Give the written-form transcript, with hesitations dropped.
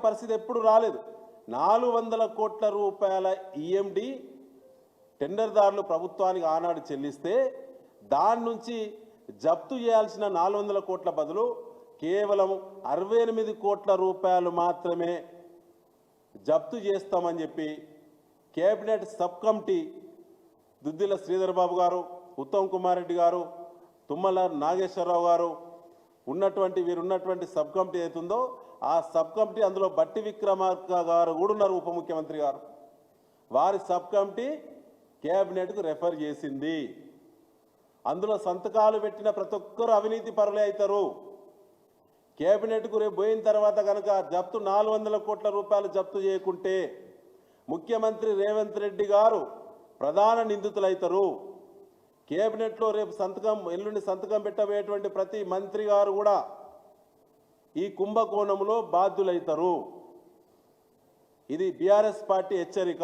పరిస్థితి ఎప్పుడు రాలేదు. 400 కోట్ల రూపాయల ఈఎండి టెండర్దారులు ప్రభుత్వానికి ఆనాడు చెల్లిస్తే దాని నుంచి జప్తు చేయాల్సిన 400 కోట్ల బదులు కేవలం 68 కోట్ల రూపాయలు మాత్రమే జప్తు చేస్తామని చెప్పి cabinet subcommittee Duddilla Sridhar Babu గారు, ఉత్తమ్ కుమార్ రెడ్డి గారు, తుమ్మల నాగేశ్వరరావు గారు వీరున్నటువంటి సబ్ కమిటీ అవుతుందో ఆ సబ్ కమిటీ, అందులో బట్టి విక్రమార్క గారు కూడా ఉన్నారు, ఉప ముఖ్యమంత్రి గారు. వారి సబ్ కమిటీ కేబినెట్కు రెఫర్ చేసింది. అందులో సంతకాలు పెట్టిన ప్రతి ఒక్కరు అవినీతి పరులే అవుతారు. కేబినెట్కు రేపు పోయిన తర్వాత కనుక జప్తు 400 కోట్ల రూపాయలు జప్తు చేయకుంటే ముఖ్యమంత్రి రేవంత్ రెడ్డి గారు ప్రధాన నిందితులైతారు. కేబినెట్లో రేపు ఎల్లుండి సంతకం పెట్టబోయేటువంటి ప్రతి మంత్రి గారు కూడా ఈ కుంభకోణంలో బాధ్యులైతారు. ఇది బీఆర్ఎస్ పార్టీ హెచ్చరిక.